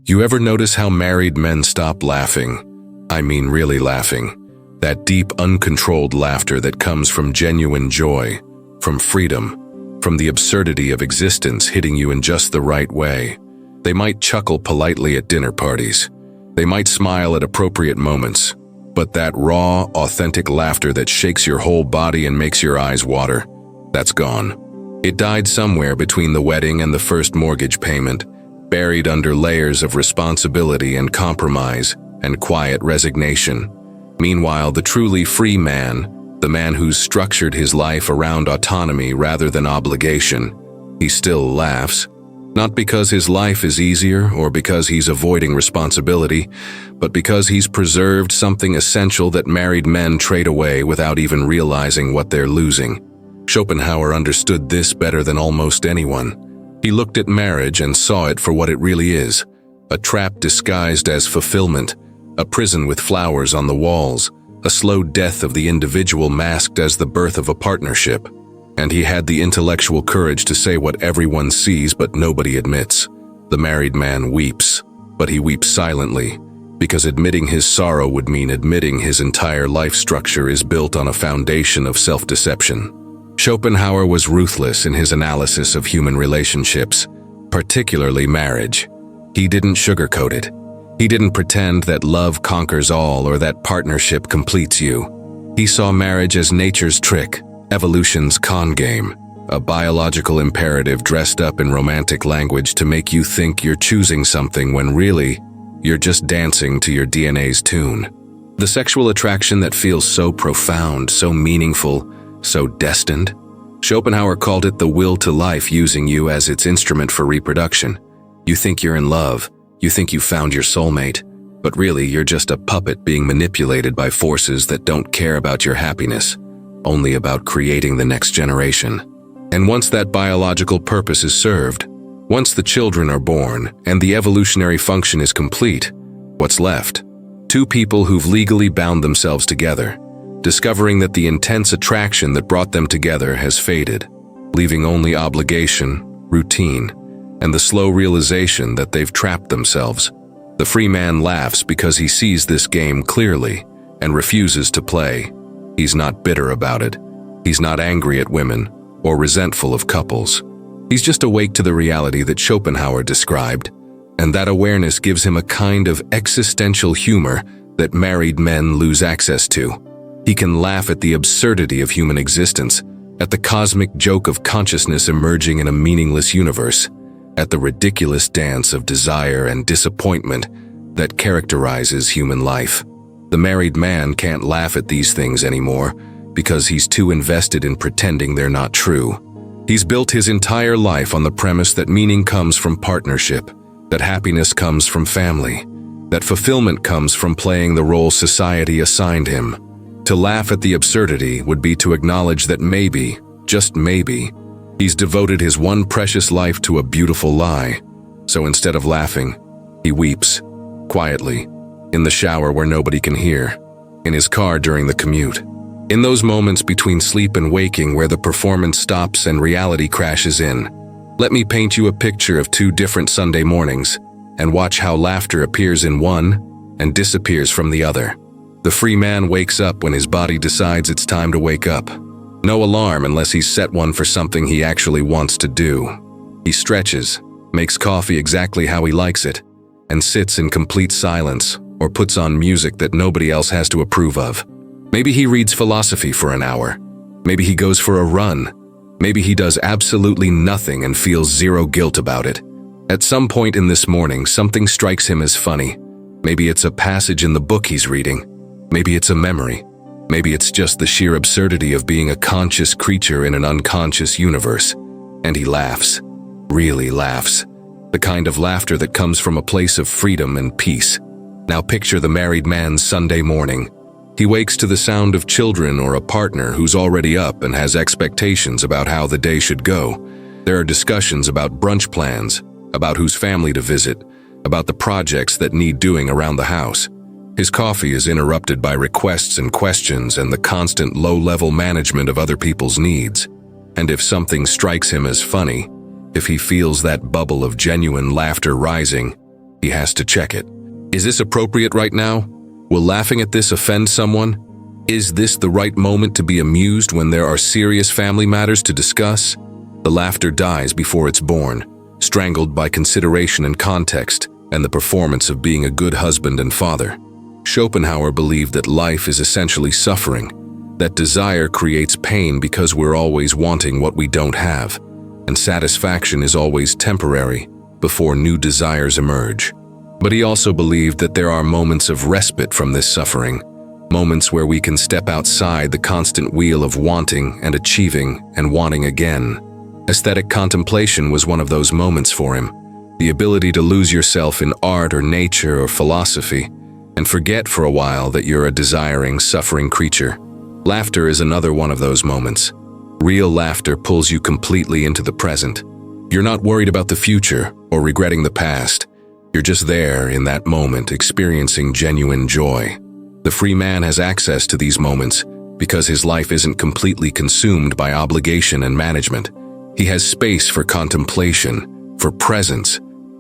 You ever notice how married men stop laughing? I mean really laughing. That deep, uncontrolled laughter that comes from genuine joy, from freedom, from the absurdity of existence hitting you in just the right way. They might chuckle politely at dinner parties. They might smile at appropriate moments. But that raw, authentic laughter that shakes your whole body and makes your eyes water, that's gone. It died somewhere between the wedding and the first mortgage payment, buried under layers of responsibility and compromise and quiet resignation. Meanwhile, the truly free man, the man who's structured his life around autonomy rather than obligation, he still laughs. Not because his life is easier or because he's avoiding responsibility, but because he's preserved something essential that married men trade away without even realizing what they're losing. Schopenhauer understood this better than almost anyone. He looked at marriage and saw it for what it really is, a trap disguised as fulfillment, a prison with flowers on the walls, a slow death of the individual masked as the birth of a partnership. And he had the intellectual courage to say what everyone sees but nobody admits. The married man weeps, but he weeps silently, because admitting his sorrow would mean admitting his entire life structure is built on a foundation of self-deception. Schopenhauer was ruthless in his analysis of human relationships, particularly marriage. He didn't sugarcoat it. He didn't pretend that love conquers all or that partnership completes you. He saw marriage as nature's trick, evolution's con game, a biological imperative dressed up in romantic language to make you think you're choosing something when really, you're just dancing to your DNA's tune. The sexual attraction that feels so profound, so meaningful, so destined. Schopenhauer called it the will to life, using you as its instrument for reproduction. You think you're in love, you think you found your soulmate, but really you're just a puppet being manipulated by forces that don't care about your happiness, only about creating the next generation. And once that biological purpose is served, once the children are born and the evolutionary function is complete, what's left? Two people who've legally bound themselves together, discovering that the intense attraction that brought them together has faded, leaving only obligation, routine, and the slow realization that they've trapped themselves. The free man laughs because he sees this game clearly and refuses to play. He's not bitter about it. He's not angry at women or resentful of couples. He's just awake to the reality that Schopenhauer described, and that awareness gives him a kind of existential humor that married men lose access to. He can laugh at the absurdity of human existence, at the cosmic joke of consciousness emerging in a meaningless universe, at the ridiculous dance of desire and disappointment that characterizes human life. The married man can't laugh at these things anymore because he's too invested in pretending they're not true. He's built his entire life on the premise that meaning comes from partnership, that happiness comes from family, that fulfillment comes from playing the role society assigned him. To laugh at the absurdity would be to acknowledge that maybe, just maybe, he's devoted his one precious life to a beautiful lie. So instead of laughing, he weeps, quietly, in the shower where nobody can hear, in his car during the commute. In those moments between sleep and waking where the performance stops and reality crashes in, let me paint you a picture of two different Sunday mornings and watch how laughter appears in one and disappears from the other. The free man wakes up when his body decides it's time to wake up. No alarm unless he's set one for something he actually wants to do. He stretches, makes coffee exactly how he likes it, and sits in complete silence or puts on music that nobody else has to approve of. Maybe he reads philosophy for an hour. Maybe he goes for a run. Maybe he does absolutely nothing and feels zero guilt about it. At some point in this morning, something strikes him as funny. Maybe it's a passage in the book he's reading. Maybe it's a memory. Maybe it's just the sheer absurdity of being a conscious creature in an unconscious universe. And he laughs. Really laughs. The kind of laughter that comes from a place of freedom and peace. Now picture the married man's Sunday morning. He wakes to the sound of children or a partner who's already up and has expectations about how the day should go. There are discussions about brunch plans, about whose family to visit, about the projects that need doing around the house. His coffee is interrupted by requests and questions and the constant low-level management of other people's needs. And if something strikes him as funny, if he feels that bubble of genuine laughter rising, He has to check it. Is this appropriate right now? Will laughing at this offend someone? Is this the right moment to be amused when there are serious family matters to discuss? The laughter dies before it's born, strangled by consideration and context and the performance of being a good husband and father. Schopenhauer believed that life is essentially suffering, that desire creates pain because we're always wanting what we don't have, and satisfaction is always temporary before new desires emerge. But he also believed that there are moments of respite from this suffering, moments where we can step outside the constant wheel of wanting and achieving and wanting again. Aesthetic contemplation was one of those moments for him, the ability to lose yourself in art or nature or philosophy, and forget for a while that you're a desiring, suffering creature. Laughter is another one of those moments. Real laughter pulls you completely into the present. You're not worried about the future or regretting the past. You're just there in that moment, experiencing genuine joy. The free man has access to these moments because his life isn't completely consumed by obligation and management. He has space for contemplation, for presence,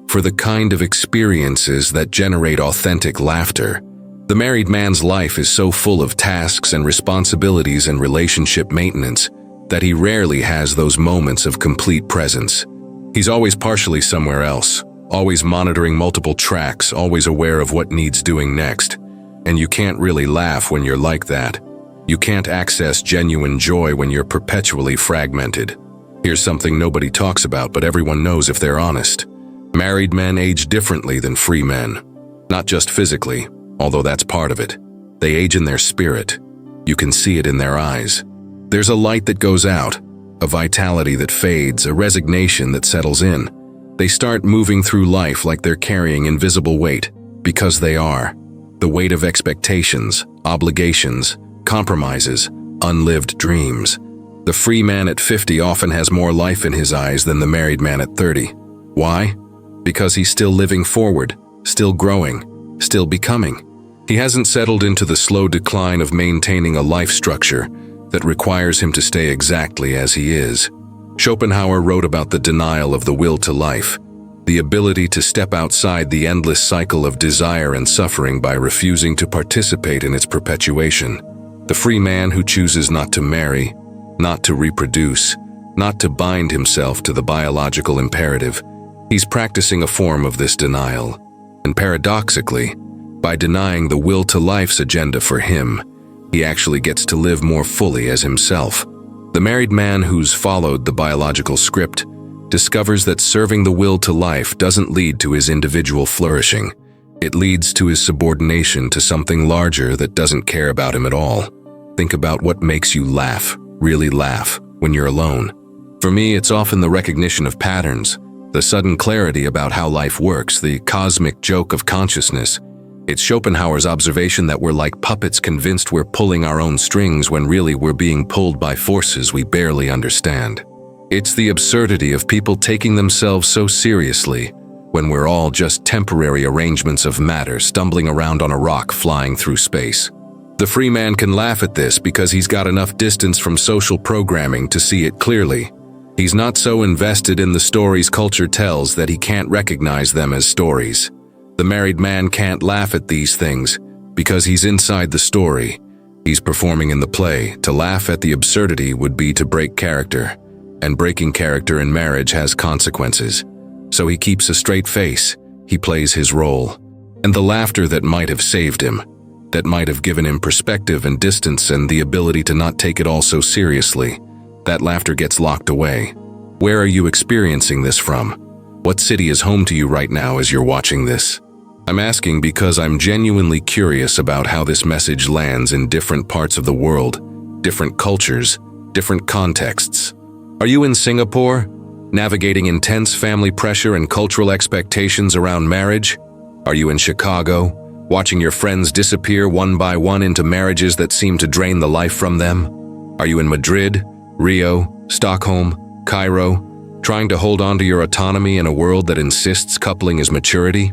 for the kind of experiences that generate authentic laughter. The married man's life is so full of tasks and responsibilities and relationship maintenance that he rarely has those moments of complete presence. He's always partially somewhere else, always monitoring multiple tracks, always aware of what needs doing next. And you can't really laugh when you're like that. You can't access genuine joy when you're perpetually fragmented. Here's something nobody talks about, but everyone knows if they're honest. Married men age differently than free men. Not just physically, although that's part of it. They age in their spirit. You can see it in their eyes. There's a light that goes out, a vitality that fades, a resignation that settles in. They start moving through life like they're carrying invisible weight, because they are. The weight of expectations, obligations, compromises, unlived dreams. The free man at 50 often has more life in his eyes than the married man at 30. Why? Because he's still living forward, still growing, still becoming. He hasn't settled into the slow decline of maintaining a life structure that requires him to stay exactly as he is. Schopenhauer wrote about the denial of the will to life, the ability to step outside the endless cycle of desire and suffering by refusing to participate in its perpetuation. The free man who chooses not to marry, not to reproduce, not to bind himself to the biological imperative, he's practicing a form of this denial. And paradoxically, by denying the will to life's agenda for him, he actually gets to live more fully as himself. The married man who's followed the biological script discovers that serving the will to life doesn't lead to his individual flourishing. It leads to his subordination to something larger that doesn't care about him at all. Think about what makes you laugh, really laugh, when you're alone. For me, it's often the recognition of patterns, the sudden clarity about how life works, the cosmic joke of consciousness. It's Schopenhauer's observation that we're like puppets convinced we're pulling our own strings when really we're being pulled by forces we barely understand. It's the absurdity of people taking themselves so seriously when we're all just temporary arrangements of matter stumbling around on a rock flying through space. The free man can laugh at this because he's got enough distance from social programming to see it clearly. He's not so invested in the stories culture tells that he can't recognize them as stories. The married man can't laugh at these things because he's inside the story. He's performing in the play. To laugh at the absurdity would be to break character, and breaking character in marriage has consequences. So he keeps a straight face. He plays his role. And the laughter that might have saved him, that might have given him perspective and distance and the ability to not take it all so seriously, that laughter gets locked away. Where are you experiencing this from? What city is home to you right now as you're watching this? I'm asking because I'm genuinely curious about how this message lands in different parts of the world, different cultures, different contexts. Are you in Singapore, navigating intense family pressure and cultural expectations around marriage? Are you in Chicago, watching your friends disappear one by one into marriages that seem to drain the life from them? Are you in Madrid, Rio, Stockholm, Cairo, trying to hold on to your autonomy in a world that insists coupling is maturity?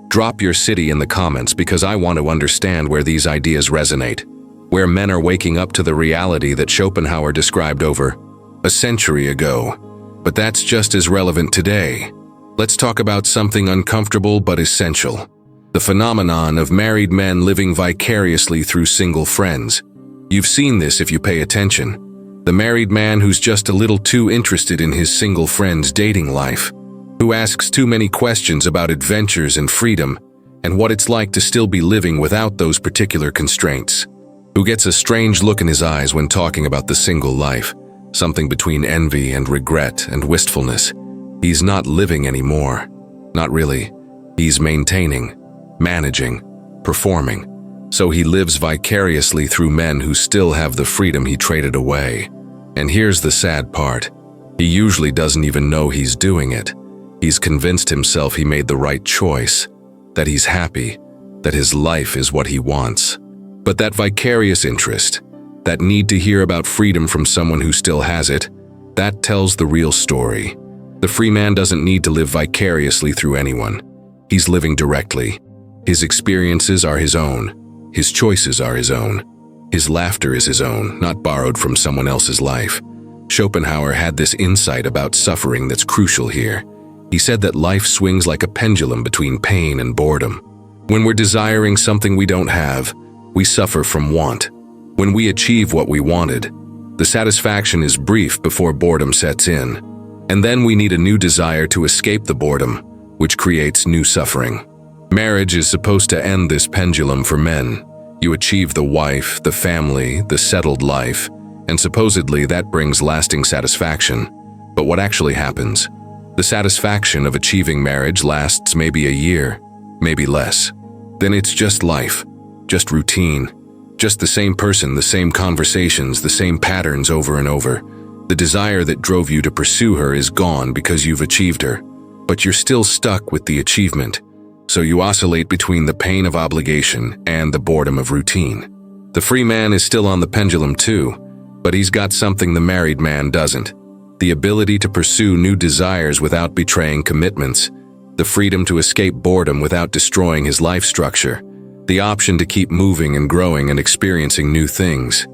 Drop your city in the comments because I want to understand where these ideas resonate, where men are waking up to the reality that Schopenhauer described over a century ago. But that's just as relevant today. Let's talk about something uncomfortable but essential. The phenomenon of married men living vicariously through single friends. You've seen this if you pay attention. The married man who's just a little too interested in his single friend's dating life, who asks too many questions about adventures and freedom, and what it's like to still be living without those particular constraints, who gets a strange look in his eyes when talking about the single life, something between envy and regret and wistfulness. He's not living anymore. Not really. He's maintaining, managing, performing. So he lives vicariously through men who still have the freedom he traded away. And here's the sad part. He usually doesn't even know he's doing it. He's convinced himself he made the right choice, that he's happy, that his life is what he wants. But that vicarious interest, that need to hear about freedom from someone who still has it, that tells the real story. The free man doesn't need to live vicariously through anyone. He's living directly. His experiences are his own. His choices are his own. His laughter is his own, not borrowed from someone else's life. Schopenhauer had this insight about suffering that's crucial here. He said that life swings like a pendulum between pain and boredom. When we're desiring something we don't have, we suffer from want. When we achieve what we wanted, the satisfaction is brief before boredom sets in. And then we need a new desire to escape the boredom, which creates new suffering. Marriage is supposed to end this pendulum for men. You achieve the wife, the family, the settled life, and supposedly that brings lasting satisfaction. But what actually happens? The satisfaction of achieving marriage lasts maybe a year, maybe less. Then it's just life, just routine, just the same person, the same conversations, the same patterns over and over. The desire that drove you to pursue her is gone because you've achieved her, but you're still stuck with the achievement. So you oscillate between the pain of obligation and the boredom of routine. The free man is still on the pendulum too, but he's got something the married man doesn't. The ability to pursue new desires without betraying commitments, the freedom to escape boredom without destroying his life structure, the option to keep moving and growing and experiencing new things.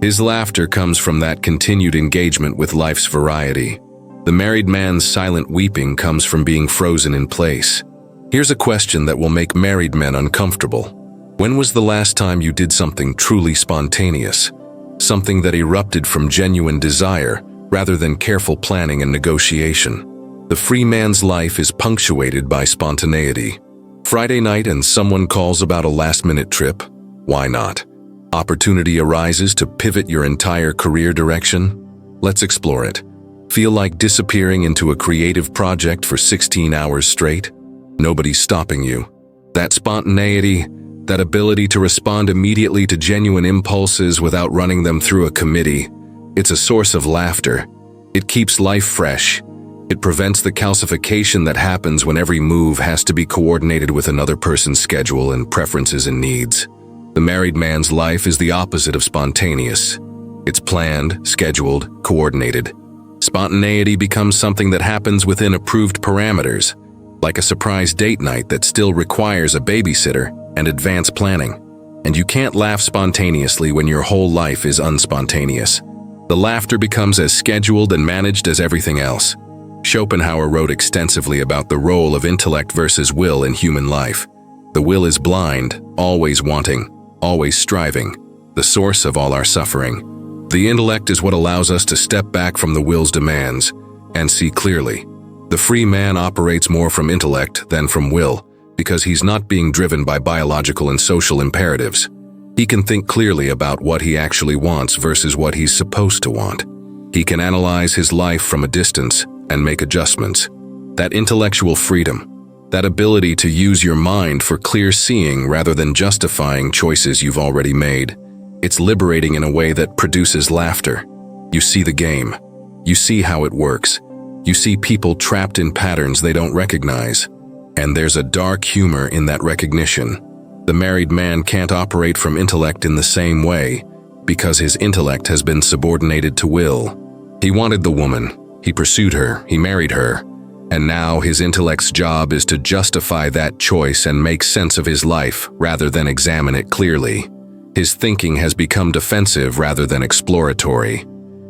His laughter comes from that continued engagement with life's variety. The married man's silent weeping comes from being frozen in place. Here's a question that will make married men uncomfortable. When was the last time you did something truly spontaneous? Something that erupted from genuine desire, rather than careful planning and negotiation. The free man's life is punctuated by spontaneity. Friday night and someone calls about a last-minute trip? Why not? Opportunity arises to pivot your entire career direction? Let's explore it. Feel like disappearing into a creative project for 16 hours straight? Nobody's stopping you. That spontaneity, that ability to respond immediately to genuine impulses without running them through a committee, it's a source of laughter. It keeps life fresh. It prevents the calcification that happens when every move has to be coordinated with another person's schedule and preferences and needs. The married man's life is the opposite of spontaneous. It's planned, scheduled, coordinated. Spontaneity becomes something that happens within approved parameters, like a surprise date night that still requires a babysitter and advanced planning. And you can't laugh spontaneously when your whole life is unspontaneous. The laughter becomes as scheduled and managed as everything else. Schopenhauer wrote extensively about the role of intellect versus will in human life. The will is blind, always wanting, always striving, the source of all our suffering. The intellect is what allows us to step back from the will's demands and see clearly. The free man operates more from intellect than from will because he's not being driven by biological and social imperatives. He can think clearly about what he actually wants versus what he's supposed to want. He can analyze his life from a distance and make adjustments. That intellectual freedom, that ability to use your mind for clear seeing rather than justifying choices you've already made, it's liberating in a way that produces laughter. You see the game. You see how it works. You see people trapped in patterns they don't recognize. And there's a dark humor in that recognition. The married man can't operate from intellect in the same way because his intellect has been subordinated to will. He wanted the woman, he pursued her, he married her, and now his intellect's job is to justify that choice and make sense of his life rather than examine it clearly. His thinking has become defensive rather than exploratory,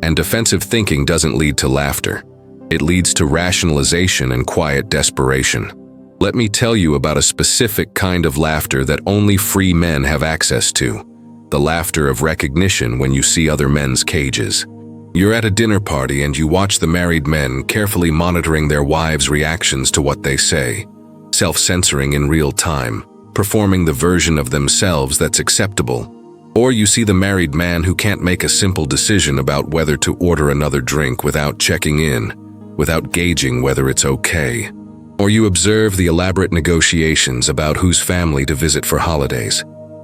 and defensive thinking doesn't lead to laughter. It leads to rationalization and quiet desperation. Let me tell you about a specific kind of laughter that only free men have access to. The laughter of recognition when you see other men's cages. You're at a dinner party and you watch the married men carefully monitoring their wives' reactions to what they say, self-censoring in real time, performing the version of themselves that's acceptable. Or you see the married man who can't make a simple decision about whether to order another drink without checking in, without gauging whether it's okay. Or you observe the elaborate negotiations about whose family to visit for holidays,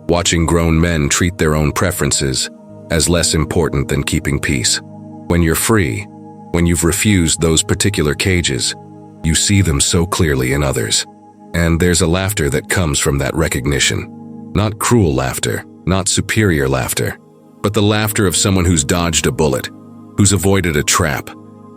watching grown men treat their own preferences as less important than keeping peace. When you're free, when you've refused those particular cages, you see them so clearly in others. And there's a laughter that comes from that recognition. Not cruel laughter, not superior laughter, but the laughter of someone who's dodged a bullet, who's avoided a trap,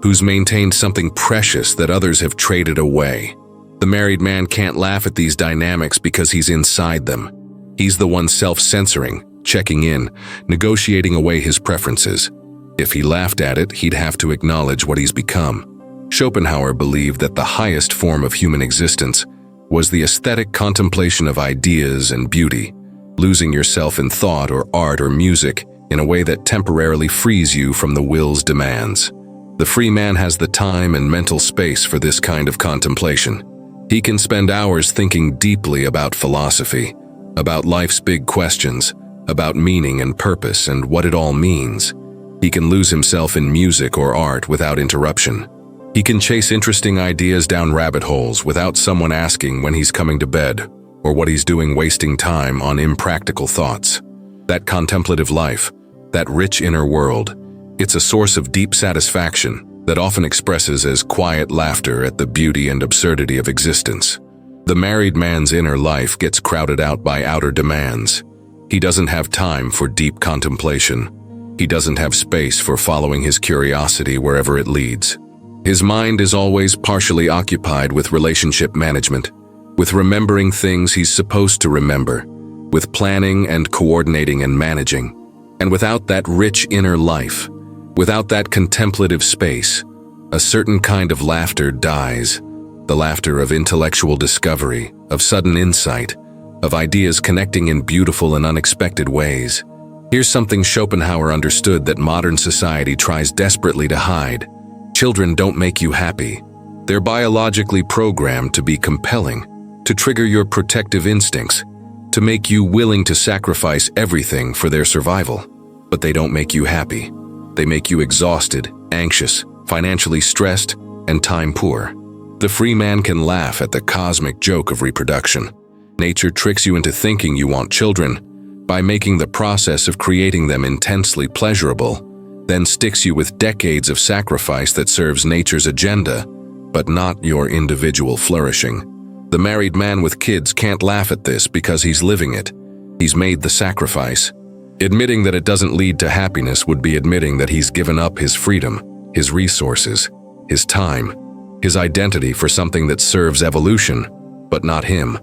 who's maintained something precious that others have traded away. The married man can't laugh at these dynamics because he's inside them. He's the one self-censoring, checking in, negotiating away his preferences. If he laughed at it, he'd have to acknowledge what he's become. Schopenhauer believed that the highest form of human existence was the aesthetic contemplation of ideas and beauty, losing yourself in thought or art or music in a way that temporarily frees you from the will's demands. The free man has the time and mental space for this kind of contemplation. He can spend hours thinking deeply about philosophy, about life's big questions, about meaning and purpose and what it all means. He can lose himself in music or art without interruption. He can chase interesting ideas down rabbit holes without someone asking when he's coming to bed or what he's doing wasting time on impractical thoughts. That contemplative life, that rich inner world, it's a source of deep satisfaction that often expresses as quiet laughter at the beauty and absurdity of existence. The married man's inner life gets crowded out by outer demands. He doesn't have time for deep contemplation. He doesn't have space for following his curiosity wherever it leads. His mind is always partially occupied with relationship management, with remembering things he's supposed to remember, with planning and coordinating and managing. And without that rich inner life, without that contemplative space, a certain kind of laughter dies. The laughter of intellectual discovery, of sudden insight, of ideas connecting in beautiful and unexpected ways. Here's something Schopenhauer understood that modern society tries desperately to hide. Children don't make you happy. They're biologically programmed to be compelling, to trigger your protective instincts, to make you willing to sacrifice everything for their survival. But they don't make you happy. They make you exhausted, anxious, financially stressed, and time poor. The free man can laugh at the cosmic joke of reproduction. Nature tricks you into thinking you want children by making the process of creating them intensely pleasurable, then sticks you with decades of sacrifice that serves nature's agenda, but not your individual flourishing. The married man with kids can't laugh at this because he's living it. He's made the sacrifice. Admitting that it doesn't lead to happiness would be admitting that he's given up his freedom, his resources, his time, his identity for something that serves evolution, but not him.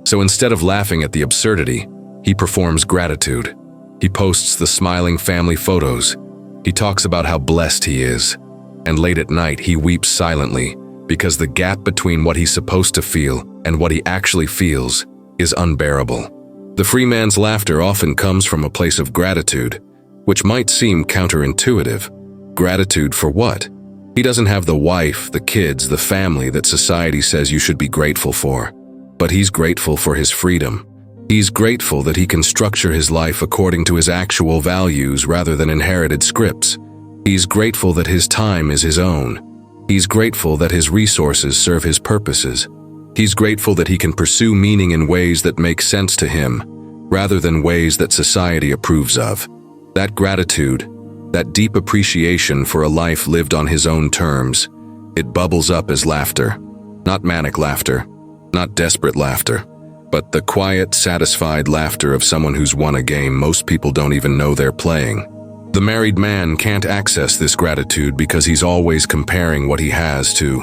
So instead of laughing at the absurdity, he performs gratitude. He posts the smiling family photos. He talks about how blessed he is. And late at night, he weeps silently because the gap between what he's supposed to feel and what he actually feels is unbearable. The free man's laughter often comes from a place of gratitude, which might seem counterintuitive. Gratitude for what? He doesn't have the wife, the kids, the family that society says you should be grateful for. But he's grateful for his freedom. He's grateful that he can structure his life according to his actual values rather than inherited scripts. He's grateful that his time is his own. He's grateful that his resources serve his purposes. He's grateful that he can pursue meaning in ways that make sense to him, rather than ways that society approves of. That gratitude, that deep appreciation for a life lived on his own terms, it bubbles up as laughter. Not manic laughter, not desperate laughter, but the quiet, satisfied laughter of someone who's won a game most people don't even know they're playing. The married man can't access this gratitude because he's always comparing what he has to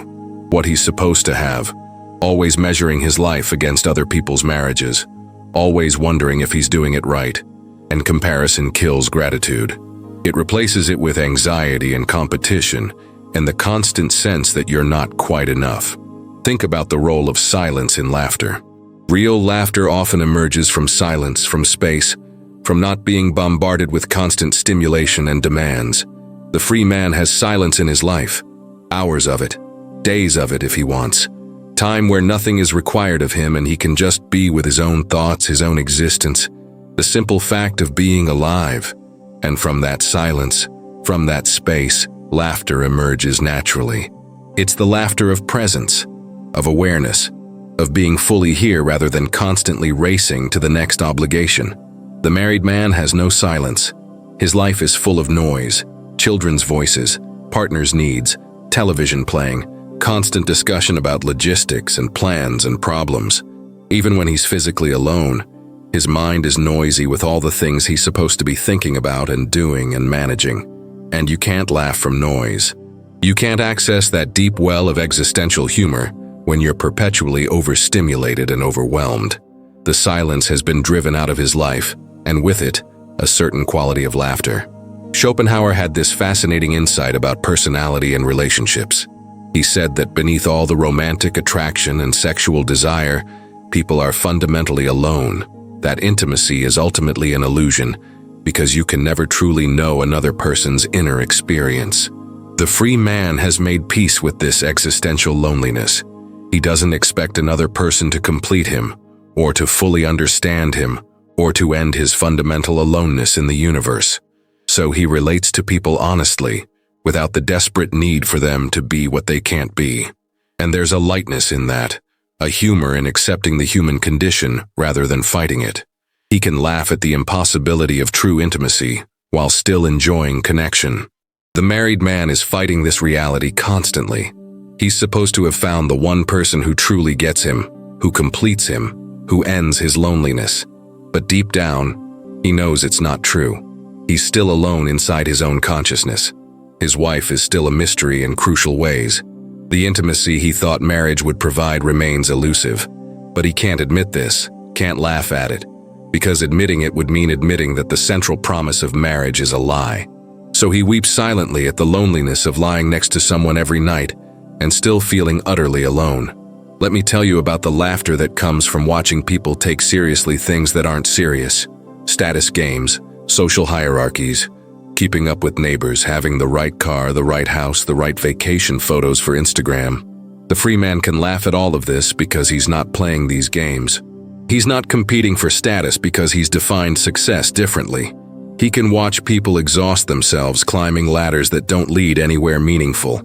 what he's supposed to have, always measuring his life against other people's marriages, always wondering if he's doing it right, and comparison kills gratitude. It replaces it with anxiety and competition, and the constant sense that you're not quite enough. Think about the role of silence in laughter. Real laughter often emerges from silence, from space, from not being bombarded with constant stimulation and demands. The free man has silence in his life, hours of it, days of it if he wants, time where nothing is required of him and he can just be with his own thoughts, his own existence, the simple fact of being alive. And from that silence, from that space, laughter emerges naturally. It's the laughter of presence, of awareness, of being fully here rather than constantly racing to the next obligation. The married man has no silence. His life is full of noise, children's voices, partners' needs, television playing, constant discussion about logistics and plans and problems. Even when he's physically alone, his mind is noisy with all the things he's supposed to be thinking about and doing and managing. And you can't laugh from noise. You can't access that deep well of existential humor when you're perpetually overstimulated and overwhelmed. The silence has been driven out of his life, and with it, a certain quality of laughter. Schopenhauer had this fascinating insight about personality and relationships. He said that beneath all the romantic attraction and sexual desire, people are fundamentally alone. That intimacy is ultimately an illusion, because you can never truly know another person's inner experience. The free man has made peace with this existential loneliness. He doesn't expect another person to complete him, or to fully understand him, or to end his fundamental aloneness in the universe. So he relates to people honestly, without the desperate need for them to be what they can't be. And there's a lightness in that, a humor in accepting the human condition rather than fighting it. He can laugh at the impossibility of true intimacy while still enjoying connection. The married man is fighting this reality constantly. He's supposed to have found the one person who truly gets him, who completes him, who ends his loneliness. But deep down, he knows it's not true. He's still alone inside his own consciousness. His wife is still a mystery in crucial ways. The intimacy he thought marriage would provide remains elusive, but he can't admit this, can't laugh at it, because admitting it would mean admitting that the central promise of marriage is a lie. So he weeps silently at the loneliness of lying next to someone every night and still feeling utterly alone. Let me tell you about the laughter that comes from watching people take seriously things that aren't serious. Status games, social hierarchies, keeping up with neighbors, having the right car, the right house, the right vacation photos for Instagram. The free man can laugh at all of this because he's not playing these games. He's not competing for status because he's defined success differently. He can watch people exhaust themselves climbing ladders that don't lead anywhere meaningful,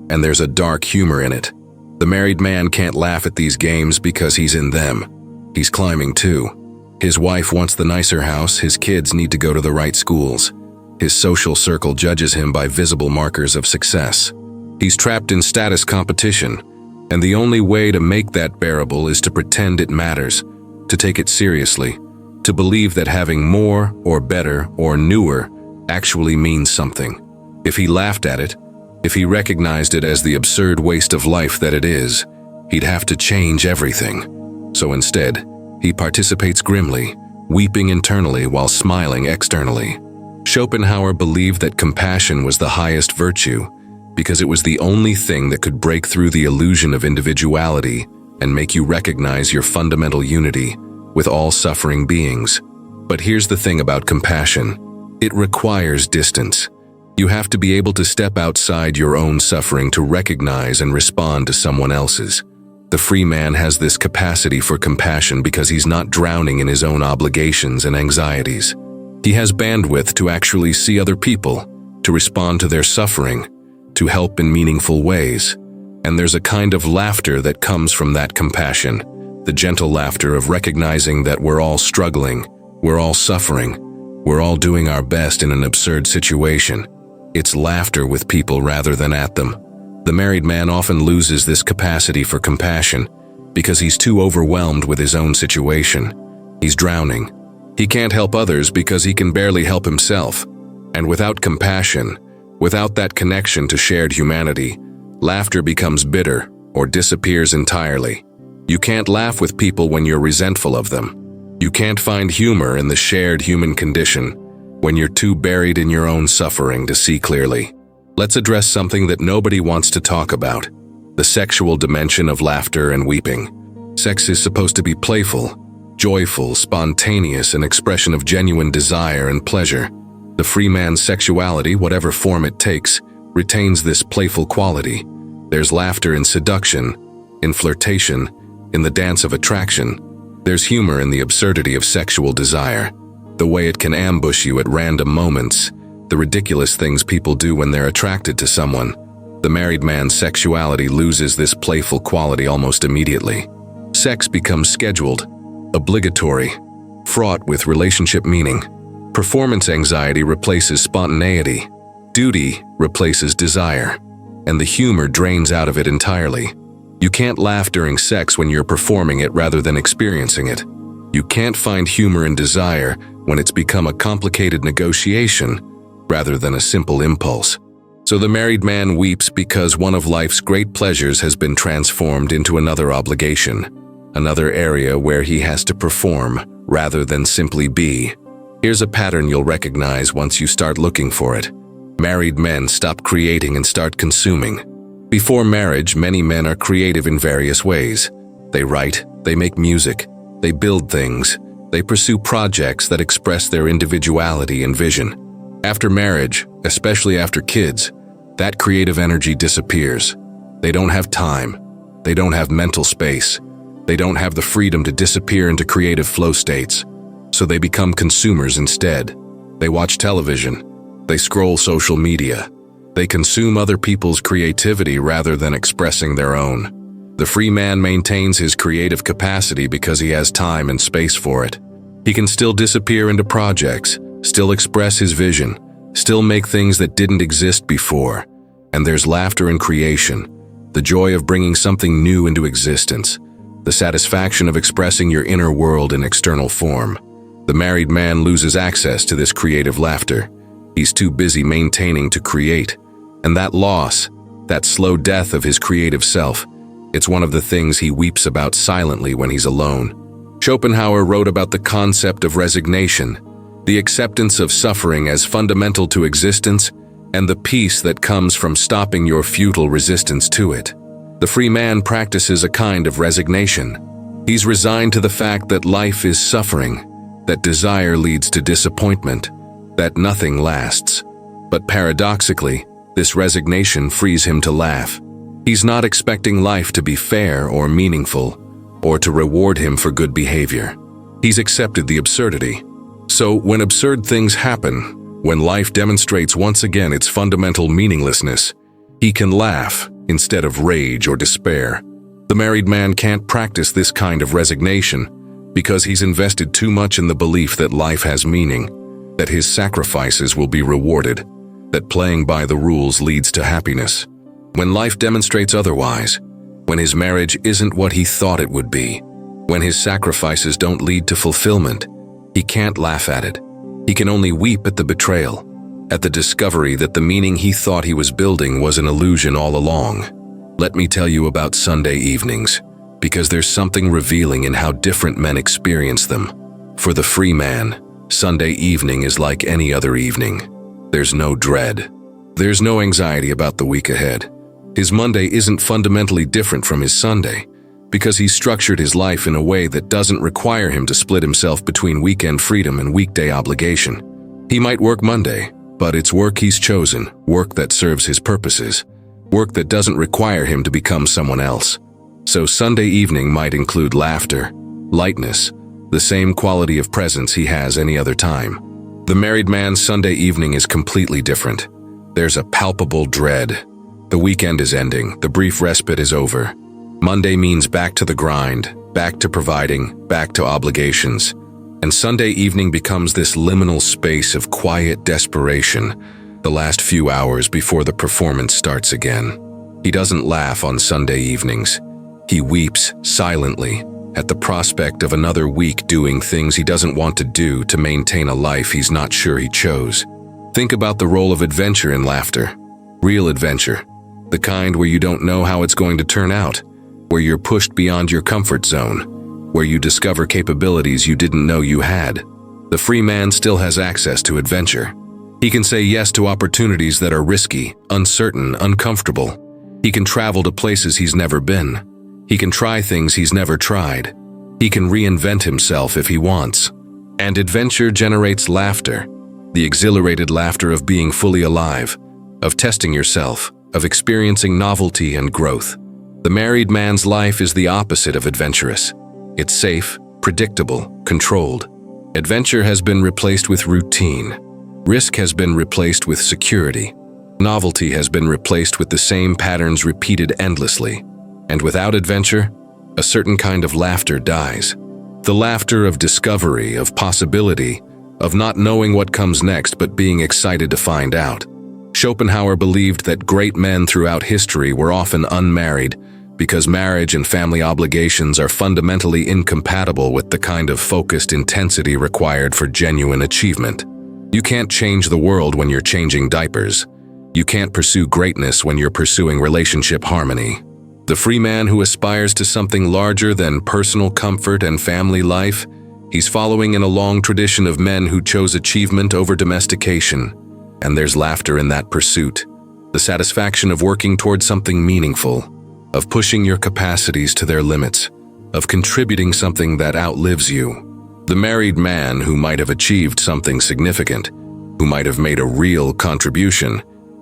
and there's a dark humor in it. The married man can't laugh at these games because he's in them. He's climbing too. His wife wants the nicer house, his kids need to go to the right schools. His social circle judges him by visible markers of success. He's trapped in status competition, and the only way to make that bearable is to pretend it matters, to take it seriously, to believe that having more or better or newer actually means something. If he laughed at it, if he recognized it as the absurd waste of life that it is, he'd have to change everything. So instead, he participates grimly, weeping internally while smiling externally. Schopenhauer believed that compassion was the highest virtue because it was the only thing that could break through the illusion of individuality and make you recognize your fundamental unity with all suffering beings. But here's the thing about compassion. It requires distance. You have to be able to step outside your own suffering to recognize and respond to someone else's. The free man has this capacity for compassion because he's not drowning in his own obligations and anxieties. He has bandwidth to actually see other people, to respond to their suffering, to help in meaningful ways. And there's a kind of laughter that comes from that compassion, the gentle laughter of recognizing that we're all struggling, we're all suffering, we're all doing our best in an absurd situation. It's laughter with people rather than at them. The married man often loses this capacity for compassion because he's too overwhelmed with his own situation. He's drowning. He can't help others because he can barely help himself. And without compassion, without that connection to shared humanity, laughter becomes bitter or disappears entirely. You can't laugh with people when you're resentful of them. You can't find humor in the shared human condition when you're too buried in your own suffering to see clearly. Let's address something that nobody wants to talk about: the sexual dimension of laughter and weeping. Sex is supposed to be playful, joyful, spontaneous, an expression of genuine desire and pleasure. The free man's sexuality, whatever form it takes, retains this playful quality. There's laughter in seduction, in flirtation, in the dance of attraction. There's humor in the absurdity of sexual desire, the way it can ambush you at random moments, the ridiculous things people do when they're attracted to someone. The married man's sexuality loses this playful quality almost immediately. Sex becomes scheduled, obligatory, fraught with relationship meaning. Performance anxiety replaces spontaneity. Duty replaces desire. And the humor drains out of it entirely. You can't laugh during sex when you're performing it rather than experiencing it. You can't find humor in desire when it's become a complicated negotiation rather than a simple impulse. So the married man weeps because one of life's great pleasures has been transformed into another obligation, another area where he has to perform rather than simply be. Here's a pattern you'll recognize once you start looking for it. Married men stop creating and start consuming. Before marriage, many men are creative in various ways. They write, they make music, they build things, they pursue projects that express their individuality and vision. After marriage, especially after kids, that creative energy disappears. They don't have time. They don't have mental space. They don't have the freedom to disappear into creative flow states. So they become consumers instead. They watch television. They scroll social media. They consume other people's creativity rather than expressing their own. The free man maintains his creative capacity because he has time and space for it. He can still disappear into projects, still express his vision, still make things that didn't exist before. And there's laughter in creation, the joy of bringing something new into existence, the satisfaction of expressing your inner world in external form. The married man loses access to this creative laughter. He's too busy maintaining to create. And that loss, that slow death of his creative self, it's one of the things he weeps about silently when he's alone. Schopenhauer wrote about the concept of resignation, the acceptance of suffering as fundamental to existence, and the peace that comes from stopping your futile resistance to it. The free man practices a kind of resignation. He's resigned to the fact that life is suffering, that desire leads to disappointment, that nothing lasts. But paradoxically, this resignation frees him to laugh. He's not expecting life to be fair or meaningful, or to reward him for good behavior. He's accepted the absurdity. So when absurd things happen, when life demonstrates once again its fundamental meaninglessness, he can laugh instead of rage or despair. The married man can't practice this kind of resignation because he's invested too much in the belief that life has meaning, that his sacrifices will be rewarded, that playing by the rules leads to happiness. When life demonstrates otherwise, when his marriage isn't what he thought it would be, when his sacrifices don't lead to fulfillment, he can't laugh at it. He can only weep at the betrayal, at the discovery that the meaning he thought he was building was an illusion all along. Let me tell you about Sunday evenings, because there's something revealing in how different men experience them. For the free man, Sunday evening is like any other evening. There's no dread. There's no anxiety about the week ahead. His Monday isn't fundamentally different from his Sunday, because he's structured his life in a way that doesn't require him to split himself between weekend freedom and weekday obligation. He might work Monday, but it's work he's chosen, work that serves his purposes, work that doesn't require him to become someone else. So Sunday evening might include laughter, lightness, the same quality of presence he has any other time. The married man's Sunday evening is completely different. There's a palpable dread. The weekend is ending, the brief respite is over. Monday means back to the grind, back to providing, back to obligations. And Sunday evening becomes this liminal space of quiet desperation, the last few hours before the performance starts again. He doesn't laugh on Sunday evenings. He weeps silently at the prospect of another week doing things he doesn't want to do to maintain a life he's not sure he chose. Think about the role of adventure in laughter. Real adventure. The kind where you don't know how it's going to turn out, where you're pushed beyond your comfort zone, where you discover capabilities you didn't know you had. The free man still has access to adventure. He can say yes to opportunities that are risky, uncertain, uncomfortable. He can travel to places he's never been. He can try things he's never tried. He can reinvent himself if he wants. And adventure generates laughter, the exhilarated laughter of being fully alive, of testing yourself, of experiencing novelty and growth. The married man's life is the opposite of adventurous. It's safe, predictable, controlled. Adventure has been replaced with routine. Risk has been replaced with security. Novelty has been replaced with the same patterns repeated endlessly. And without adventure, a certain kind of laughter dies. The laughter of discovery, of possibility, of not knowing what comes next but being excited to find out. Schopenhauer believed that great men throughout history were often unmarried because marriage and family obligations are fundamentally incompatible with the kind of focused intensity required for genuine achievement. You can't change the world when you're changing diapers. You can't pursue greatness when you're pursuing relationship harmony. The free man who aspires to something larger than personal comfort and family life, he's following in a long tradition of men who chose achievement over domestication. And there's laughter in that pursuit, the satisfaction of working towards something meaningful, of pushing your capacities to their limits, of contributing something that outlives you. The married man who might have achieved something significant, who might have made a real contribution,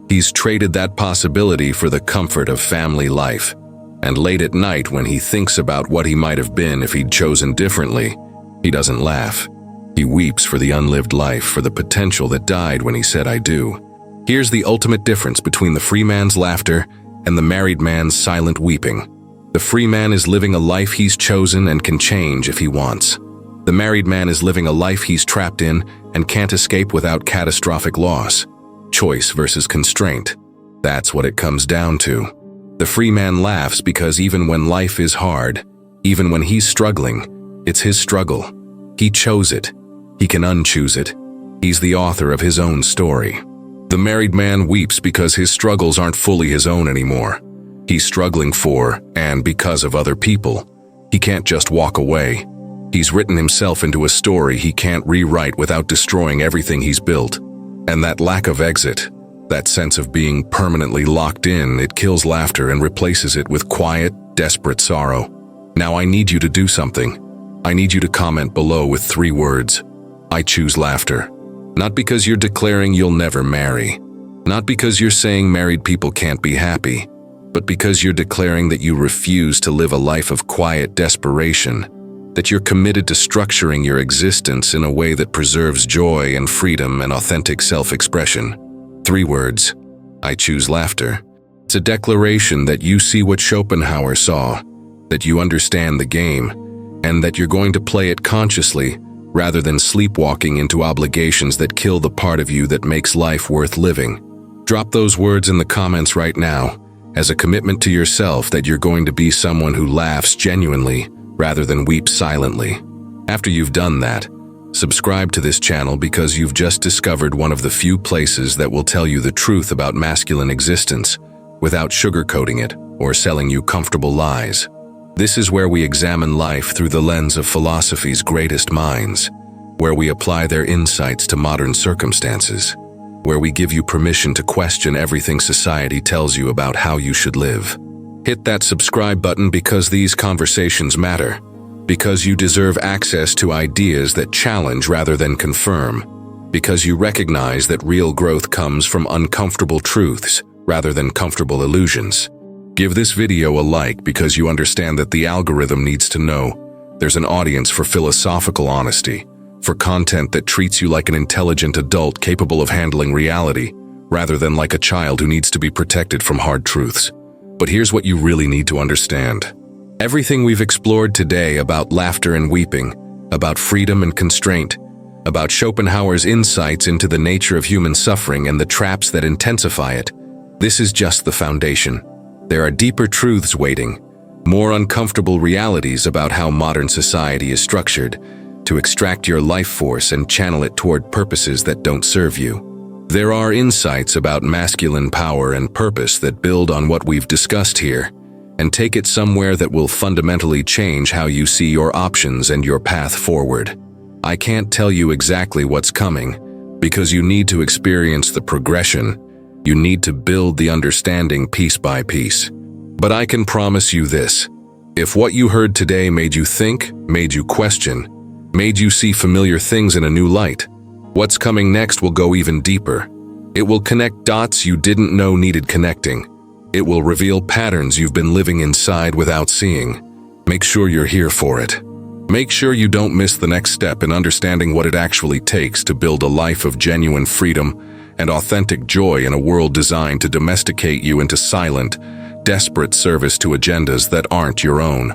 he's traded that possibility for the comfort of family life. And late at night, when he thinks about what he might have been if he'd chosen differently, he doesn't laugh. He weeps for the unlived life, for the potential that died when he said, "I do." Here's the ultimate difference between the free man's laughter and the married man's silent weeping. The free man is living a life he's chosen and can change if he wants. The married man is living a life he's trapped in and can't escape without catastrophic loss. Choice versus constraint. That's what it comes down to. The free man laughs because even when life is hard, even when he's struggling, it's his struggle. He chose it. He can unchoose it. He's the author of his own story. The married man weeps because his struggles aren't fully his own anymore. He's struggling for and because of other people. He can't just walk away. He's written himself into a story he can't rewrite without destroying everything he's built. And that lack of exit, that sense of being permanently locked in, it kills laughter and replaces it with quiet, desperate sorrow. Now I need you to do something. I need you to comment below with 3 words. I choose laughter. Not because you're declaring you'll never marry. Not because you're saying married people can't be happy. But because you're declaring that you refuse to live a life of quiet desperation. That you're committed to structuring your existence in a way that preserves joy and freedom and authentic self-expression. 3 words. I choose laughter. It's a declaration that you see what Schopenhauer saw, that you understand the game, and that you're going to play it consciously rather than sleepwalking into obligations that kill the part of you that makes life worth living. Drop those words in the comments right now as a commitment to yourself that you're going to be someone who laughs genuinely rather than weeps silently. After you've done that, subscribe to this channel because you've just discovered one of the few places that will tell you the truth about masculine existence without sugarcoating it or selling you comfortable lies. This is where we examine life through the lens of philosophy's greatest minds, where we apply their insights to modern circumstances, where we give you permission to question everything society tells you about how you should live. Hit that subscribe button because these conversations matter, because you deserve access to ideas that challenge rather than confirm, because you recognize that real growth comes from uncomfortable truths rather than comfortable illusions. Give this video a like because you understand that the algorithm needs to know there's an audience for philosophical honesty, for content that treats you like an intelligent adult capable of handling reality, rather than like a child who needs to be protected from hard truths. But here's what you really need to understand. Everything we've explored today about laughter and weeping, about freedom and constraint, about Schopenhauer's insights into the nature of human suffering and the traps that intensify it, this is just the foundation. There are deeper truths waiting, more uncomfortable realities about how modern society is structured, to extract your life force and channel it toward purposes that don't serve you. There are insights about masculine power and purpose that build on what we've discussed here, and take it somewhere that will fundamentally change how you see your options and your path forward. I can't tell you exactly what's coming, because you need to experience the progression. You need to build the understanding piece by piece. But I can promise you this: if what you heard today made you think, made you question, made you see familiar things in a new light, what's coming next will go even deeper. It will connect dots you didn't know needed connecting. It will reveal patterns you've been living inside without seeing. Make sure you're here for it. Make sure you don't miss the next step in understanding what it actually takes to build a life of genuine freedom and authentic joy in a world designed to domesticate you into silent, desperate service to agendas that aren't your own.